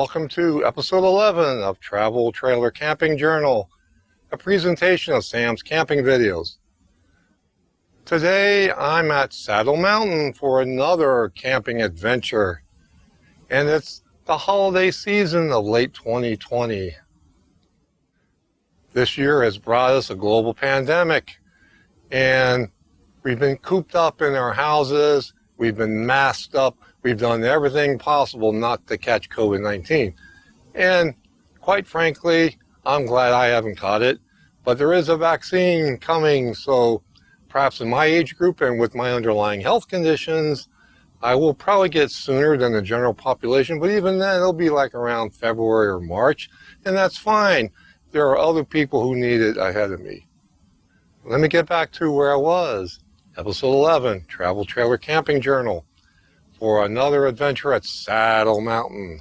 Welcome to episode 11 of Travel Trailer Camping Journal, a presentation of Sam's camping videos. Today I'm at Saddle Mountain for another camping adventure, and it's the holiday season of late 2020. This year has brought us a global pandemic, and we've been cooped up in our houses, we've been masked up, we've done everything possible not to catch COVID-19. And quite frankly, I'm glad I haven't caught it, but there is a vaccine coming, so perhaps in my age group and with my underlying health conditions, I will probably get sooner than the general population, but even then it'll be like around February or March, and that's fine. There are other people who need it ahead of me. Let me get back to where I was. Episode 11, Travel Trailer Camping Journal, for another adventure at Saddle Mountain.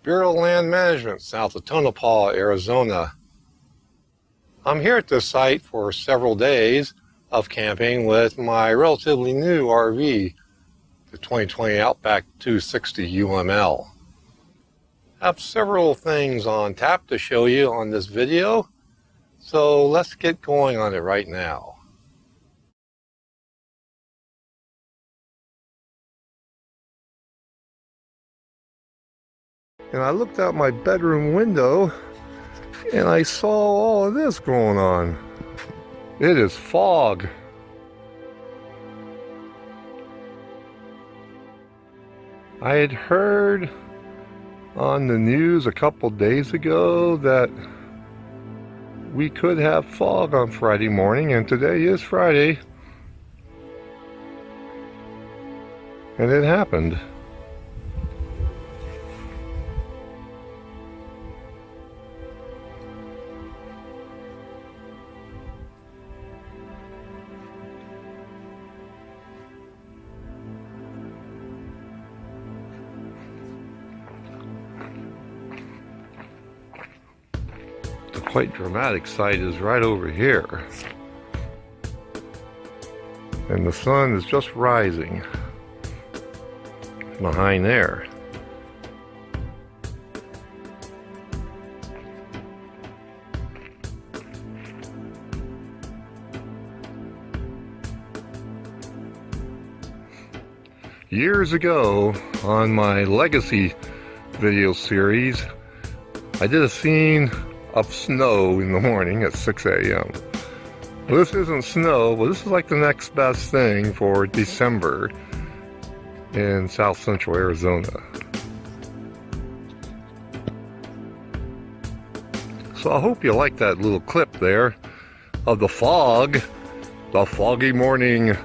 Bureau of Land Management, south of Tonopah, Arizona. I'm here at this site for several days of camping with my relatively new RV, the 2020 Outback 260 UML. I have several things on tap to show you on this video, so let's get going on it right now. And I looked out my bedroom window and I saw all of this going on. It is fog. I had heard on the news a couple days ago that we could have fog on Friday morning, and today is Friday. And it happened. Quite dramatic sight is right over here, and the sun is just rising behind there. Years ago on my Legacy video series, I did a scene of snow in the morning at 6 a.m. Well, this isn't snow, but this is like the next best thing for December in south central Arizona. So I hope you like that little clip there of the fog, the foggy morning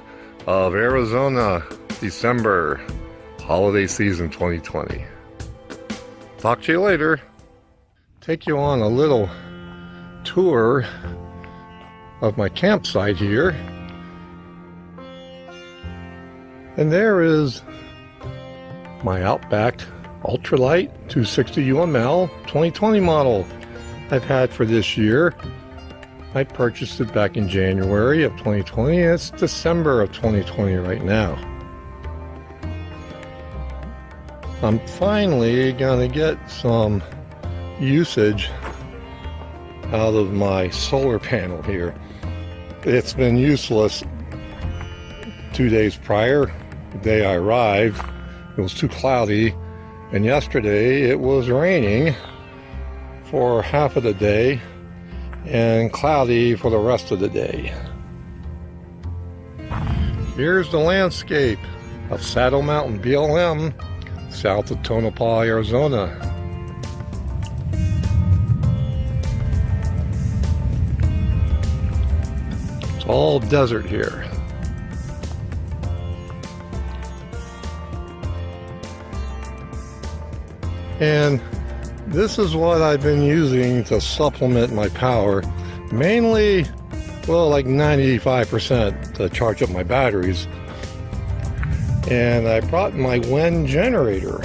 of Arizona, December, holiday season 2020. Talk to you later. Take you on a little tour of my campsite here. And there is my Outback Ultralight 260 UML 2020 model I've had for this year. I purchased it back in January of 2020, and it's December of 2020 right now. I'm finally gonna get some usage out of my solar panel here. It's been useless 2 days prior. The day I arrived, it was too cloudy, and yesterday it was raining for half of the day and cloudy for the rest of the day. Here's the landscape of Saddle Mountain BLM, south of Tonopah, Arizona. All desert here. And this is what I've been using to supplement my power. Mainly, well, like 95% to charge up my batteries. And I brought my WEN generator.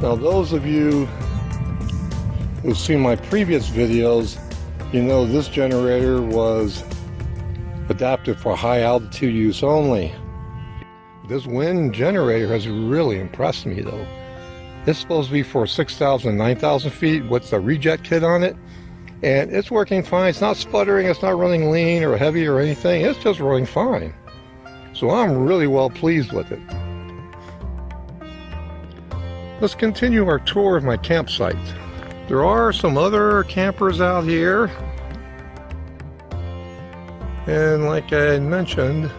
Now, those of you who've seen my previous videos, you know this generator was adapted for high altitude use only. This wind generator has really impressed me though. It's supposed to be for 6,000 and 9,000 feet with the reject kit on it. And it's working fine. It's not sputtering, it's not running lean or heavy or anything. It's just running fine. So I'm really well pleased with it. Let's continue our tour of my campsite. There are some other campers out here. And like I mentioned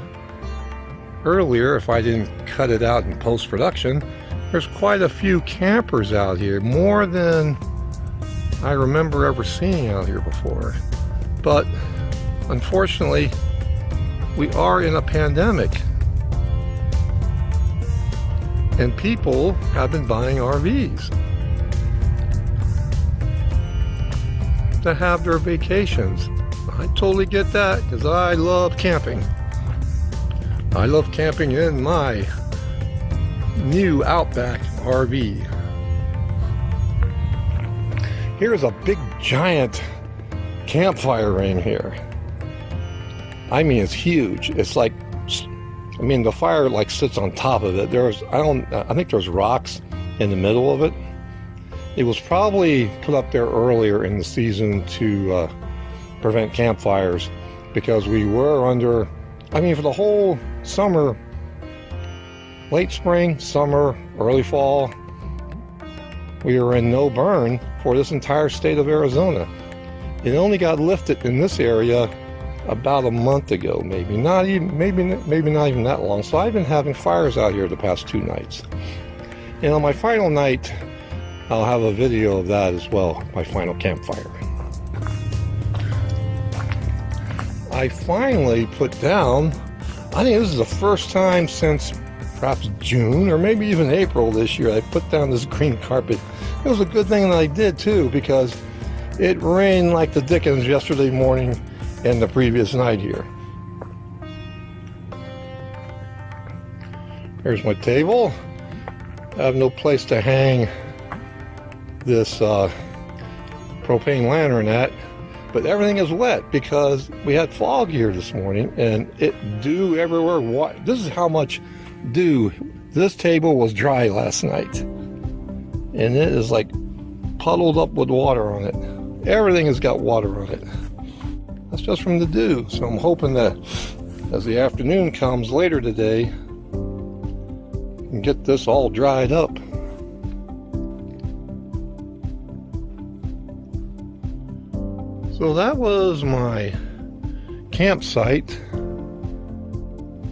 earlier, if I didn't cut it out in post-production, there's quite a few campers out here, more than I remember ever seeing out here before. But unfortunately, we are in a pandemic, and people have been buying RVs to have their vacations. I totally get that, because I love camping. I love camping in my new Outback RV. Here's a big giant campfire ring here. I mean, it's huge. It's like, I mean, the fire like sits on top of it. I think there's rocks in the middle of it. It was probably put up there earlier in the season to prevent campfires, because we were under, I mean, for the whole summer, late spring, summer, early fall, we were in no burn for this entire state of Arizona. It only got lifted in this area about a month ago, maybe not even that long. So I've been having fires out here the past 2 nights. And on my final night, I'll have a video of that as well, my final campfire. I finally put down, I think this is the first time since perhaps June or maybe even April this year, I put down this green carpet. It was a good thing that I did too, because it rained like the dickens yesterday morning and the previous night here. Here's my table. I have no place to hang this propane lantern at, but everything is wet because we had fog here this morning, and it dew everywhere. This is how much dew. This table was dry last night, and it is like puddled up with water on it. Everything has got water on it. That's just from the dew. So I'm hoping that as the afternoon comes later today, we can get this all dried up. So that was my campsite.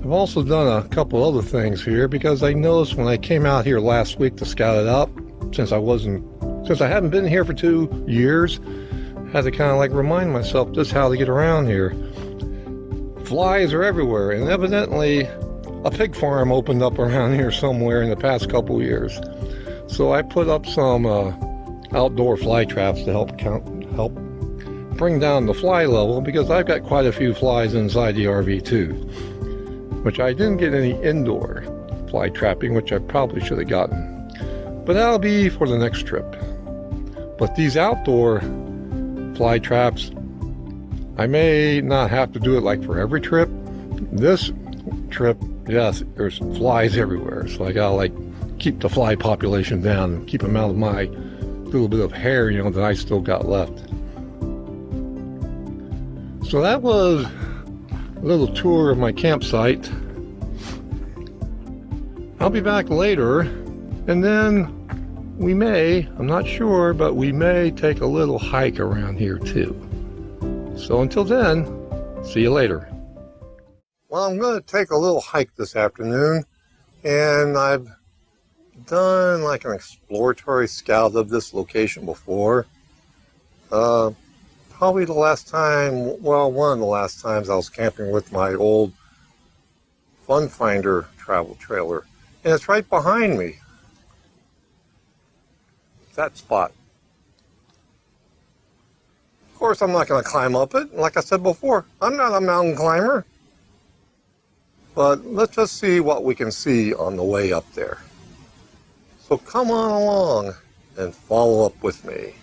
I've also done a couple other things here, because I noticed when I came out here last week to scout it out, since I hadn't been here for 2 years, I had to kind of like remind myself just how to get around here. Flies are everywhere, and evidently a pig farm opened up around here somewhere in the past couple years. So I put up some outdoor fly traps to help bring down the fly level, because I've got quite a few flies inside the RV too, which I didn't get any indoor fly trapping, which I probably should have gotten, but that'll be for the next trip. But these outdoor fly traps, I may not have to do it like for every trip. This trip, yes, there's flies everywhere, so I gotta like keep the fly population down and keep them out of my little bit of hair, that I still got left. So that was a little tour of my campsite. I'll be back later, and then I'm not sure, but we may take a little hike around here too. So until then, see you later. Well, I'm going to take a little hike this afternoon, and I've done like an exploratory scout of this location before. Probably the last time, well, one of the last times I was camping with my old Fun Finder travel trailer. And it's right behind me. That spot. Of course, I'm not going to climb up it. Like I said before, I'm not a mountain climber. But let's just see what we can see on the way up there. So come on along and follow up with me.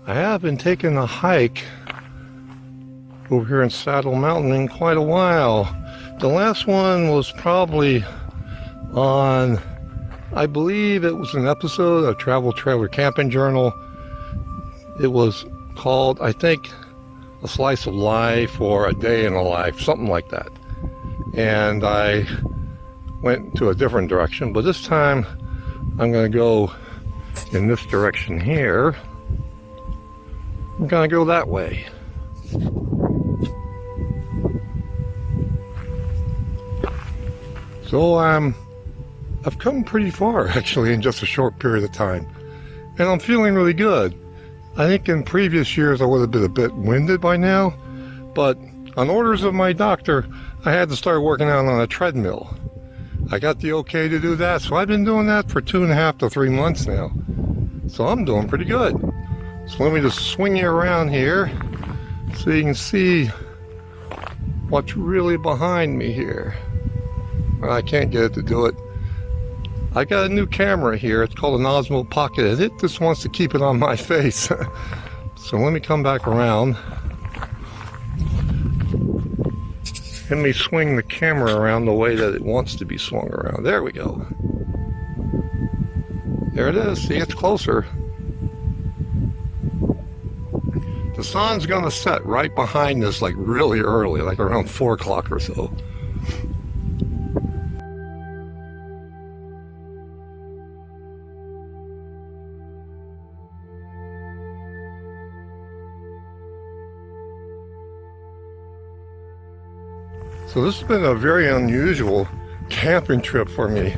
I have been taking a hike over here in Saddle Mountain in quite a while. The last one was probably on, I believe it was an episode of Travel Trailer Camping Journal. It was called, I think, A Slice of Life or A Day in a Life, something like that. And I went to a different direction, but this time I'm going to go in this direction here. I'm going to go that way. So I've come pretty far actually in just a short period of time, and I'm feeling really good. I think in previous years I would have been a bit winded by now, but on orders of my doctor, I had to start working out on a treadmill. I got the okay to do that, so I've been doing that for 2.5 to 3 months now. So I'm doing pretty good. So let me just swing you around here so you can see what's really behind me here. I can't get it to do it. I got a new camera here. It's called an Osmo Pocket, and it just wants to keep it on my face. So let me come back around. Let me swing the camera around the way that it wants to be swung around. There we go. There it is. See, it's closer. The sun's going to set right behind us like really early, like around 4 o'clock or so. So this has been a very unusual camping trip for me.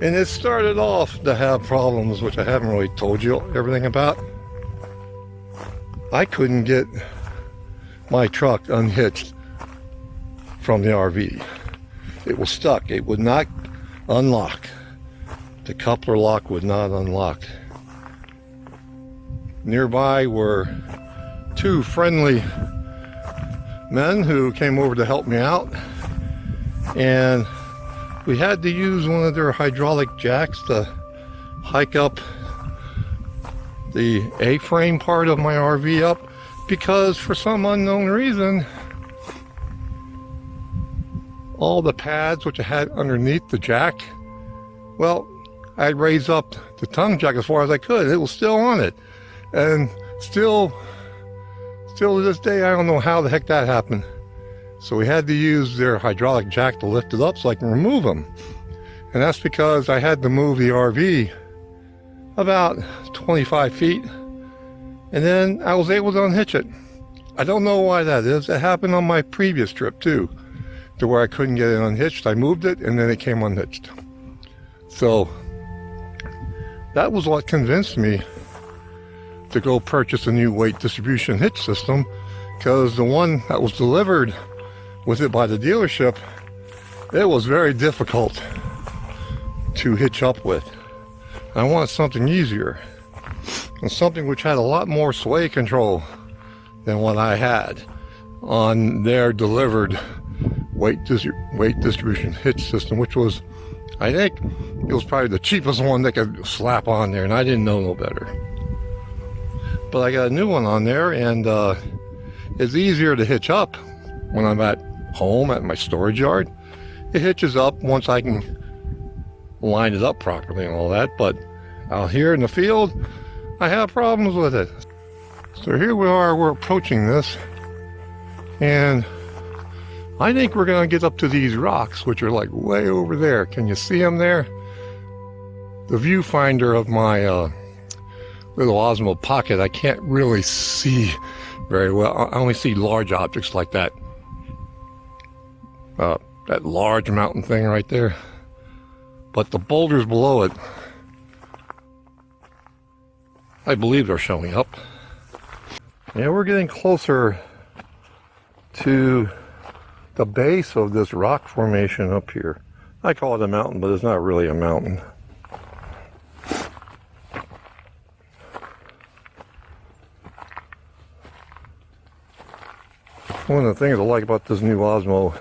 And it started off to have problems, which I haven't really told you everything about. I couldn't get my truck unhitched from the RV. It was stuck. It would not unlock. The coupler lock would not unlock. Nearby were 2 friendly men who came over to help me out, and we had to use one of their hydraulic jacks to hike up the A-frame part of my RV up, because for some unknown reason all the pads which I had underneath the jack, well, I raised up the tongue jack as far as I could. It was still on it, and still to this day, I don't know how the heck that happened. So we had to use their hydraulic jack to lift it up so I can remove them. And that's because I had to move the RV about 25 feet. And then I was able to unhitch it. I don't know why that is. It happened on my previous trip too, to where I couldn't get it unhitched. I moved it and then it came unhitched. So that was what convinced me to go purchase a new weight distribution hitch system, because the one that was delivered with it by the dealership, it was very difficult to hitch up with. I wanted something easier, and something which had a lot more sway control than what I had on their delivered weight distribution hitch system, which was, I think, it was probably the cheapest one they could slap on there, and I didn't know no better. But I got a new one on there, and it's easier to hitch up when I'm at home at my storage yard. It hitches up once I can line it up properly and all that, but out here in the field, I have problems with it. So here we are, we're approaching this, and I think we're going to get up to these rocks, which are like way over there. Can you see them there? The viewfinder of my little Osmo Pocket, I can't really see very well. I only see large objects like that. That large mountain thing right there. But the boulders below it, I believe they're showing up. Yeah, we're getting closer to the base of this rock formation up here. I call it a mountain, but it's not really a mountain. One of the things I like about this new Osmo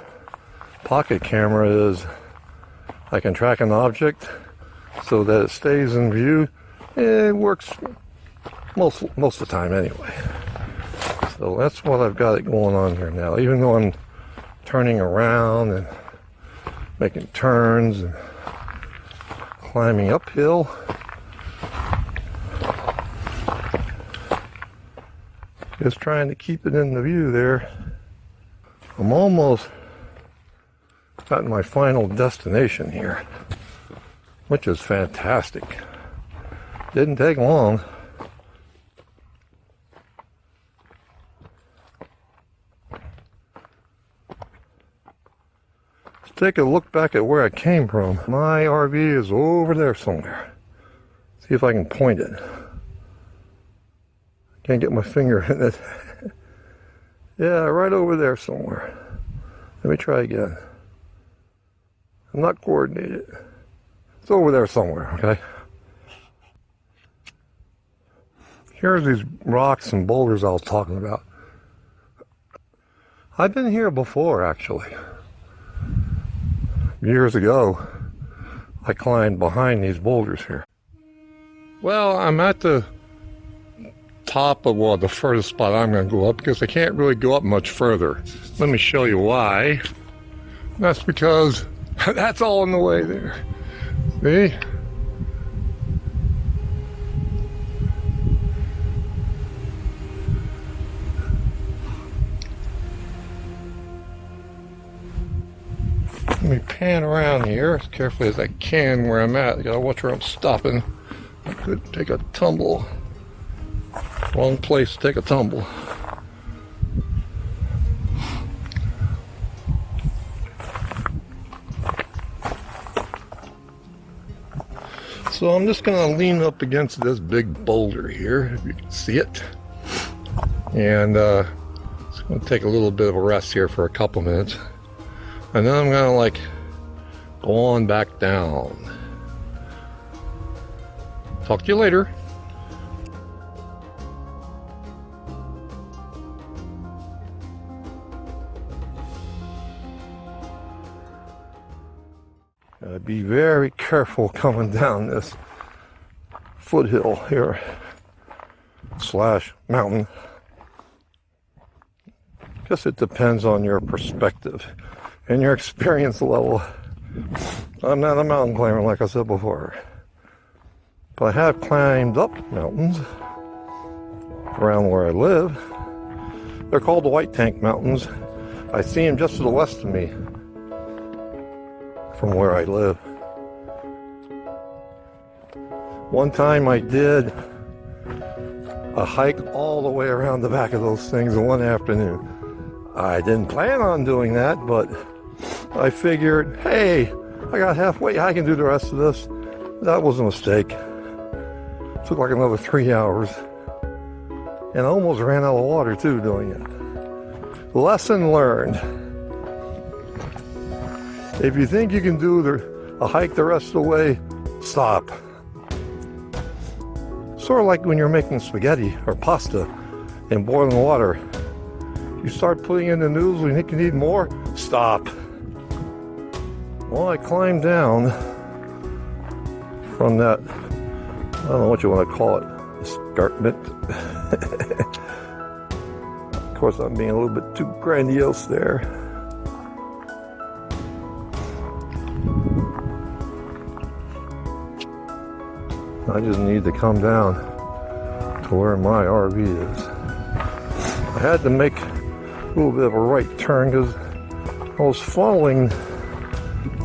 Pocket camera is I can track an object so that it stays in view. It works most of the time anyway. So that's what I've got it going on here now. Even though I'm turning around and making turns and climbing uphill, just trying to keep it in the view there. I'm almost at my final destination here, which is fantastic. Didn't take long. Let's take a look back at where I came from. My RV is over there somewhere. See if I can point it. Can't get my finger in it. Yeah, right over there somewhere. Let me try again. I'm not coordinated. It's over there somewhere, okay? Here's these rocks and boulders I was talking about. I've been here before, actually. Years ago, I climbed behind these boulders here. Well, I'm at the top of, well, the furthest spot I'm going to go up because I can't really go up much further. Let me show you why. That's because that's all in the way there. See? Let me pan around here as carefully as I can where I'm at. I gotta watch where I'm stopping. I could take a tumble. Wrong place to take a tumble. So I'm just gonna lean up against this big boulder here, if you can see it. And it's gonna take a little bit of a rest here for a couple minutes. And then I'm gonna like go on back down. Talk to you later. Gotta be very careful coming down this foothill here / mountain. Guess it depends on your perspective and your experience level. I'm not a mountain climber like I said before, but I have climbed up mountains around where I live. They're called the White Tank Mountains. I see them just to the west of me from where I live. One time I did a hike all the way around the back of those things in one afternoon. I didn't plan on doing that, but I figured, hey, I got halfway, I can do the rest of this. That was a mistake. Took like another 3 hours. And I almost ran out of water too doing it. Lesson learned. If you think you can do a hike the rest of the way, stop. Sort of like when you're making spaghetti or pasta in boiling water. You start putting in the noodles and you think you need more, stop. Well, I climbed down from that, I don't know what you want to call it, escarpment. Of course, I'm being a little bit too grandiose there. I just need to come down to where my RV is. I had to make a little bit of a right turn because I was following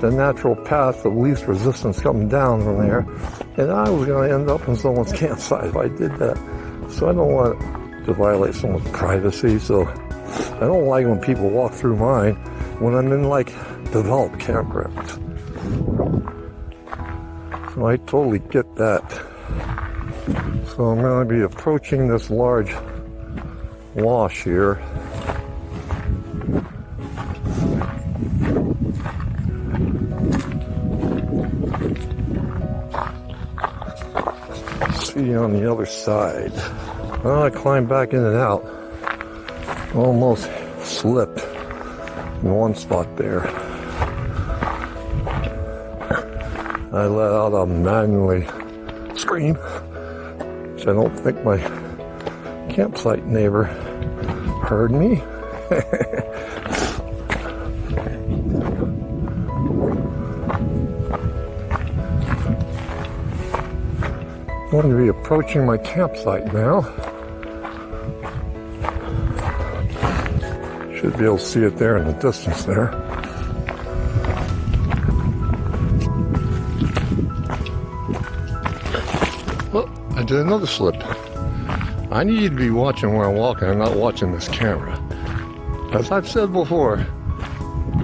the natural path of least resistance coming down from there, and I was going to end up in someone's campsite if I did that. So I don't want to violate someone's privacy, so I don't like when people walk through mine when I'm in like developed campgrounds. So I totally get that. So I'm going to be approaching this large wash here. See on the other side. Well, I climbed back in and out. Almost slipped in one spot there. I let out a manly scream, which I don't think my campsite neighbor heard me. I'm going to be approaching my campsite now. Should be able to see it there in the distance there. Oh, I did another slip. I need to be watching where I'm walking and not watching this camera. As I've said before,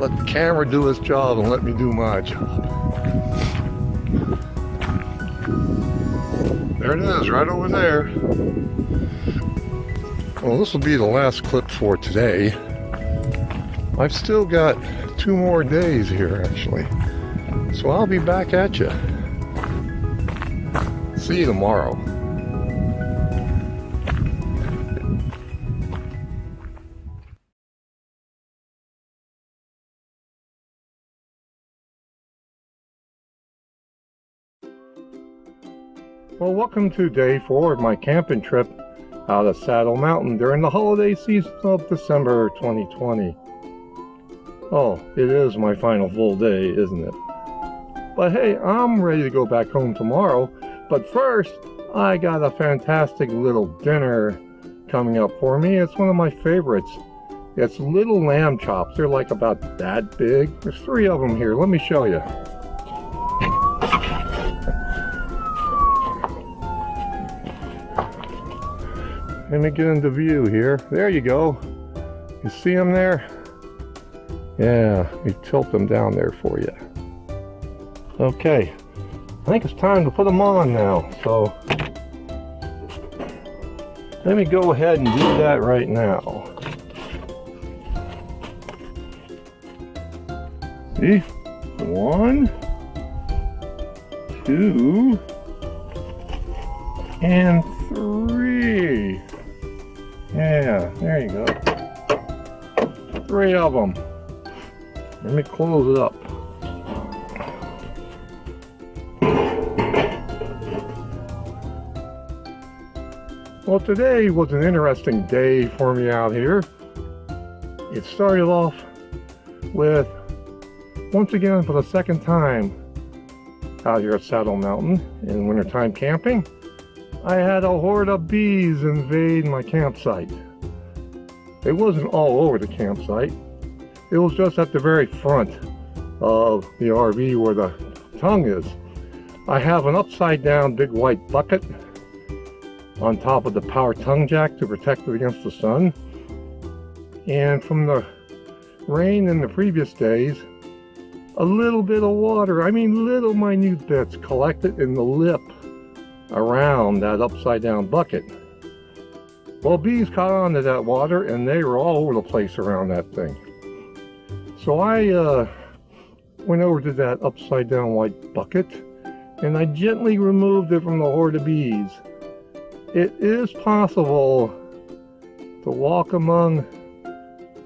let the camera do its job and let me do my job. There it is, right over there. Well, this will be the last clip for today. I've still got 2 more days here, actually. So I'll be back at you. See you tomorrow. Well, welcome to day 4 of my camping trip out of Saddle Mountain during the holiday season of December 2020. Oh, it is my final full day, isn't it? But hey, I'm ready to go back home tomorrow. But first, I got a fantastic little dinner coming up for me. It's one of my favorites. It's little lamb chops. They're like about that big. There's 3 of them here. Let me show you. Let me get into view here. There you go. You see them there? Yeah, let me tilt them down there for you. Okay, I think it's time to put them on now. So let me go ahead and do that right now. See? 1, 2, and 3. Yeah, there you go. 3 of them. Let me close it up. Well, today was an interesting day for me out here. It started off with, once again for the second time out here at Saddle Mountain in wintertime camping, I had a horde of bees invade my campsite. It wasn't all over the campsite. It was just at the very front of the RV where the tongue is. I have an upside down big white bucket on top of the power tongue jack to protect it against the sun. And from the rain in the previous days, a little bit of water, I mean little minute bits, collected in the lip around that upside down bucket. Well, bees caught on to that water and they were all over the place around that thing. So I went over to that upside down white bucket and I gently removed it from the horde of bees. It is possible to walk among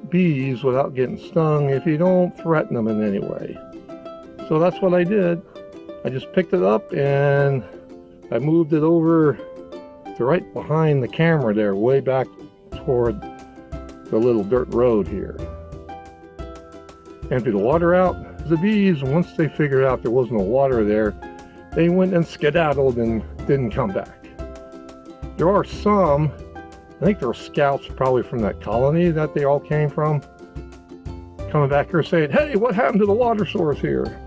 bees without getting stung if you don't threaten them in any way. So that's what I did. I just picked it up and I moved it over to right behind the camera there, way back toward the little dirt road here. Emptied the water out. The bees, once they figured out there was no water there, they went and skedaddled and didn't come back. There are some, I think there were scouts probably from that colony that they all came from, coming back here saying, hey, what happened to the water source here?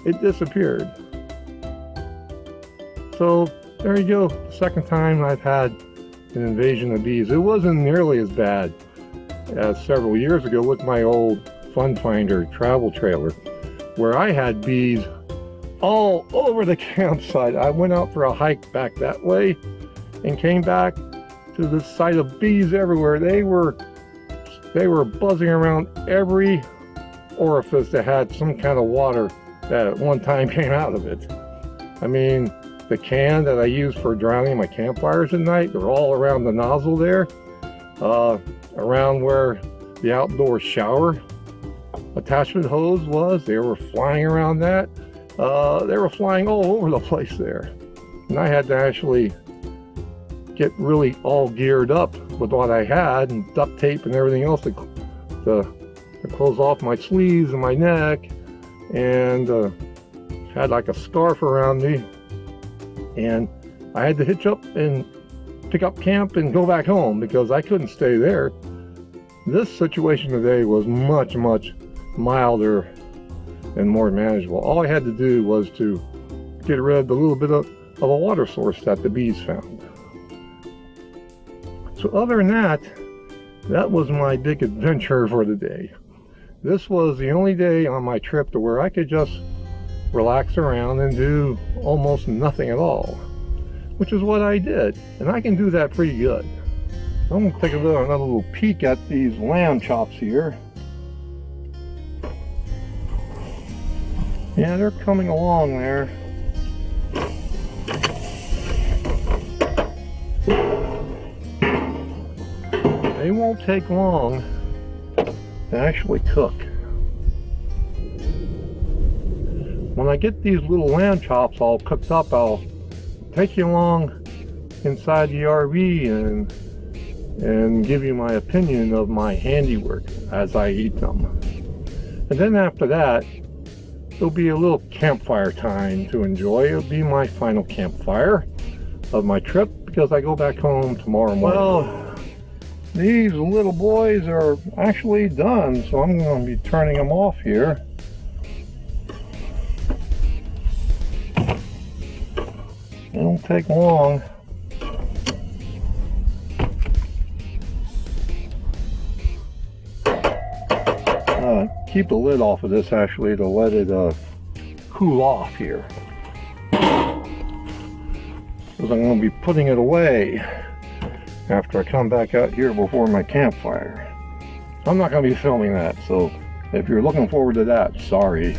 It disappeared. So there you go, the second time I've had an invasion of bees. It wasn't nearly as bad as several years ago with my old Fun Finder travel trailer, where I had bees all over the campsite. I went out for a hike back that way and came back to the sight of bees everywhere. They were buzzing around every orifice that had some kind of water that at one time came out of it. I mean, the can that I use for drowning my campfires at night, they're all around the nozzle there, around where the outdoor shower attachment hose was. They were flying around that. They were flying all over the place there. And I had to actually get really all geared up with what I had and duct tape and everything else to close off my sleeves and my neck, and had like a scarf around me, and I had to hitch up and pick up camp and go back home because I couldn't stay there. This situation today was much milder and more manageable. All I had to do was to get rid of the little bit of a water source that the bees found. So other than that, that was my big adventure for the day. This was the only day on my trip to where I could just relax around and do almost nothing at all, which is what I did, and I can do that pretty good. I'm gonna take another little peek at these lamb chops here. Yeah, they're coming along there. They won't take long to actually cook. When I get these little lamb chops all cooked up, I'll take you along inside the RV and give you my opinion of my handiwork as I eat them. And then after that, there'll be a little campfire time to enjoy. It'll be my final campfire of my trip because I go back home tomorrow morning. Well, these little boys are actually done, so I'm going to be turning them off here. It don't take long. Keep the lid off of this actually to let it cool off here. Because I'm going to be putting it away after I come back out here before my campfire. I'm not going to be filming that, so if you're looking forward to that, sorry.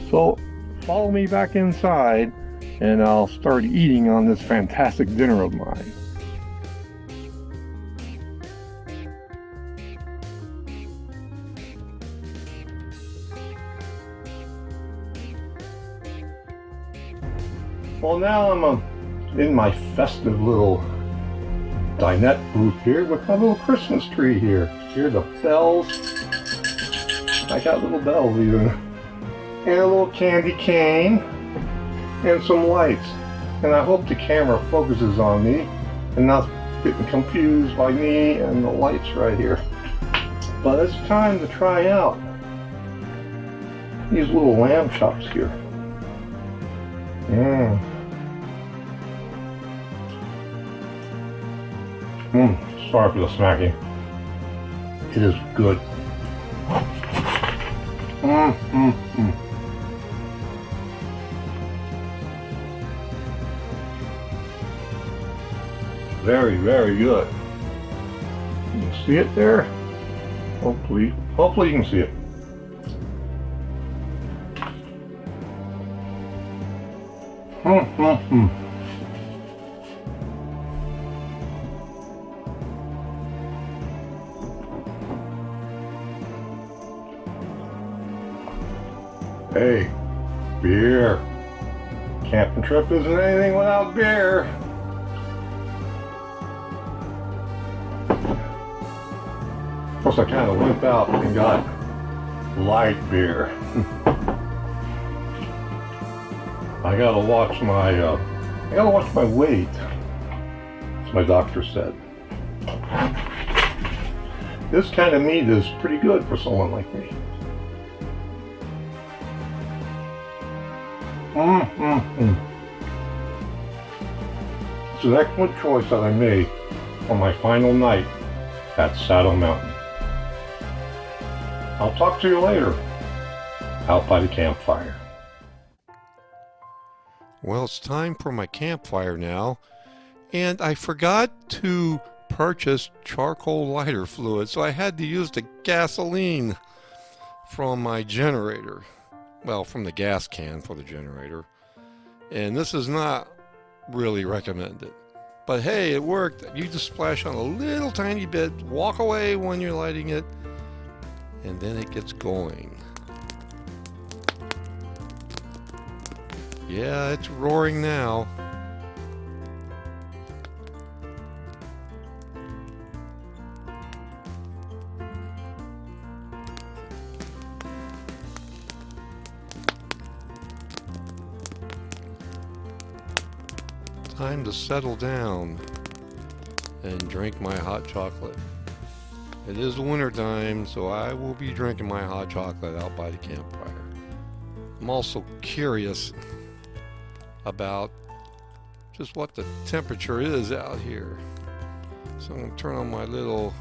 So follow me back inside and I'll start eating on this fantastic dinner of mine. Well, now I'm in my festive little dinette booth here with my little Christmas tree here. Here are the bells. I got little bells even. And a little candy cane. And some lights. And I hope the camera focuses on me and not getting confused by me and the lights right here. But it's time to try out these little lamb chops here. Sorry for the smacking. It is good. Very, very good. You can see it there? Hopefully you can see it. Hey, beer. Camping trip isn't anything without beer. Plus I kind of went out and got light beer. I gotta watch my weight, as my doctor said. This kind of meat is pretty good for someone like me. It's an excellent choice that I made on my final night at Saddle Mountain. I'll talk to you later, out by the campfire. Well, it's time for my campfire now, and I forgot to purchase charcoal lighter fluid, so I had to use the gasoline from my generator. Well, from the gas can for the generator. And this is not really recommended. But hey, it worked. You just splash on a little tiny bit, walk away when you're lighting it, and then it gets going. Yeah, it's roaring now. time to settle down and drink my hot chocolate. It is winter time, so I will be drinking my hot chocolate out by the campfire. I'm also curious about just what the temperature is out here. So I'm going to turn on my little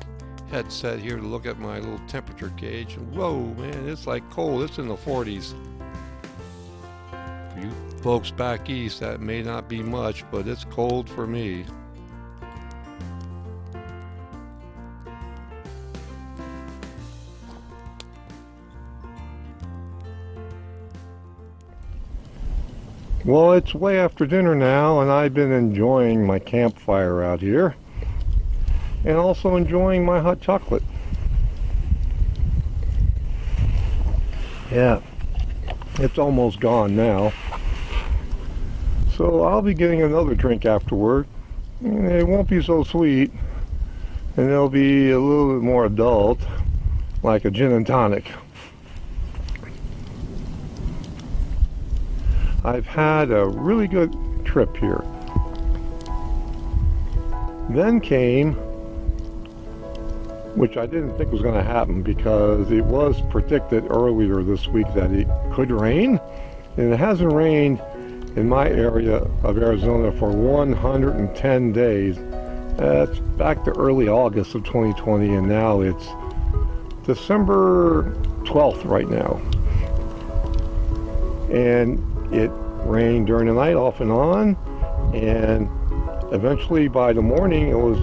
headset here to look at my little temperature gauge. And whoa, man, it's like cold. It's in the 40s. For you folks back east, that may not be much, but it's cold for me. Well, it's way after dinner now, and I've been enjoying my campfire out here and also enjoying my hot chocolate. Yeah, it's almost gone now, so I'll be getting another drink afterward. It won't be so sweet, and it'll be a little bit more adult, like a gin and tonic. I've had a really good trip here. Then came, which I didn't think was going to happen because it was predicted earlier this week that it could rain, and it hasn't rained in my area of Arizona for 110 days. That's back to early August of 2020, and now it's December 12th right now. And it rained during the night off and on, and eventually by the morning it was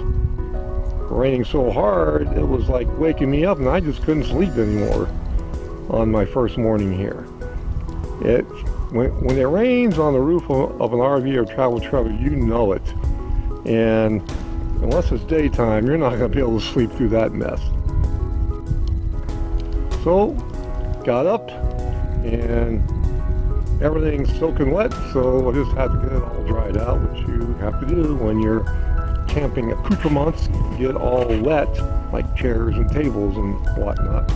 raining so hard it was like waking me up, and I just couldn't sleep anymore on my first morning here. When it rains on the roof of an RV or travel trailer, you know it, and unless it's daytime, you're not going to be able to sleep through that mess. So got up, and everything's soaking wet, so I just had to get it all dried out, which you have to do when your camping accoutrements get all wet, like chairs and tables and whatnot.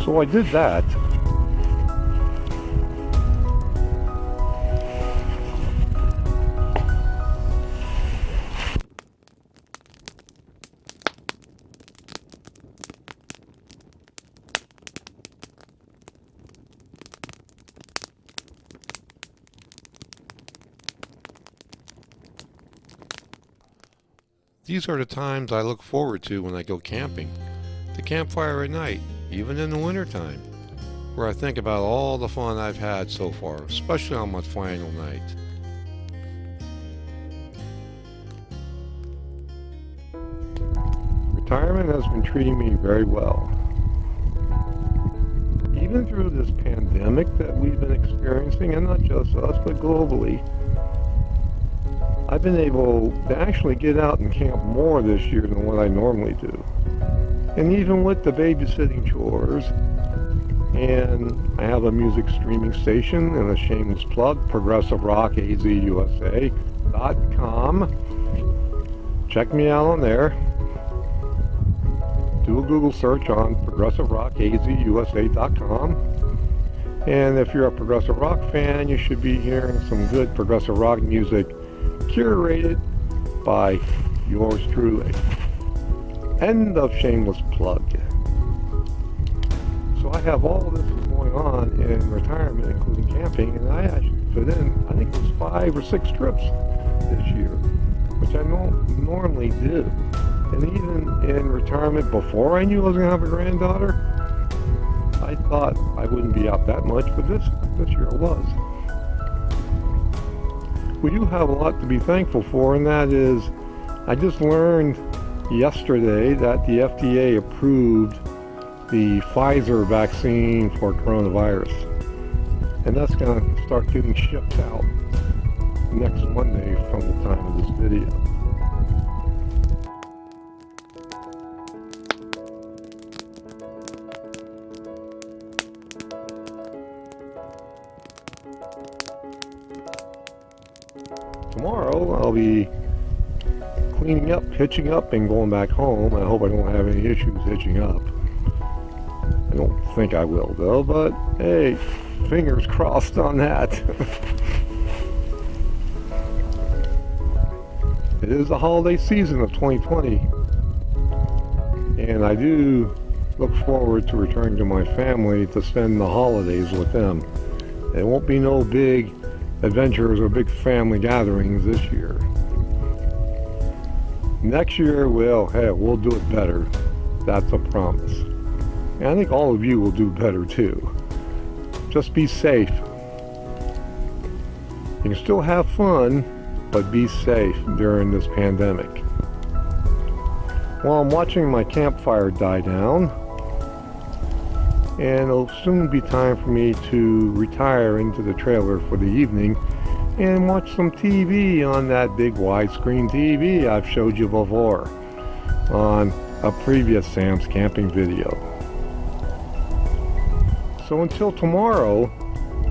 So I did that. These are the times I look forward to when I go camping. The campfire at night, even in the wintertime, where I think about all the fun I've had so far, especially on my final night. Retirement has been treating me very well. Even through this pandemic that we've been experiencing, and not just us, but globally, I've been able to actually get out and camp more this year than what I normally do. And even with the babysitting chores, and I have a music streaming station and a shameless plug, progressiverockAZUSA.com. Check me out on there. Do a Google search on progressiverockAZUSA.com. And if you're a progressive rock fan, you should be hearing some good progressive rock music curated by yours truly. End of shameless plug. So I have all this going on in retirement, including camping, and I actually fit in, I think it was 5 or 6 trips this year, which I don't normally do. And even in retirement, before I knew I was going to have a granddaughter, I thought I wouldn't be out that much, but this year I was. We do have a lot to be thankful for, and that is, I just learned yesterday that the FDA approved the Pfizer vaccine for coronavirus, and that's going to start getting shipped out next Monday from the time of this video. Tomorrow I'll be cleaning up, hitching up, and going back home. I hope I don't have any issues hitching up. I don't think I will though, but hey, fingers crossed on that. It is the holiday season of 2020, and I do look forward to returning to my family to spend the holidays with them. There won't be no big adventures or big family gatherings this year. Next year, well, hey, we'll do it better. That's a promise. And I think all of you will do better too. Just be safe. You can still have fun, but be safe during this pandemic. Well, I'm watching my campfire die down, and it'll soon be time for me to retire into the trailer for the evening and watch some TV on that big widescreen TV I've showed you before on a previous Sam's Camping video. So until tomorrow,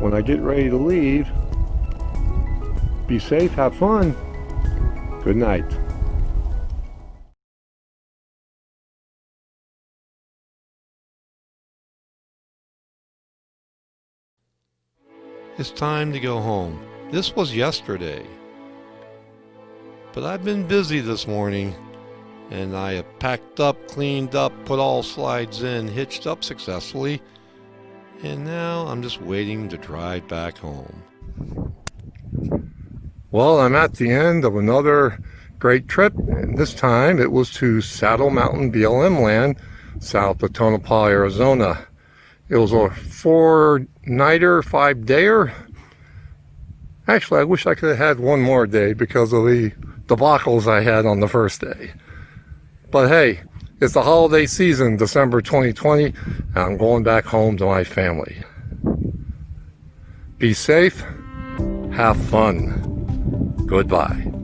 when I get ready to leave, be safe, have fun. Good night. It's time to go home. This was yesterday. But I've been busy this morning, and I have packed up, cleaned up, put all slides in, hitched up successfully, and now I'm just waiting to drive back home. Well, I'm at the end of another great trip, and this time it was to Saddle Mountain BLM land south of Tonopah, Arizona. It was a 4-nighter, 5-dayer. Actually, I wish I could have had one more day because of the debacles I had on the first day. But hey, it's the holiday season, December 2020, and I'm going back home to my family. Be safe, have fun. Goodbye.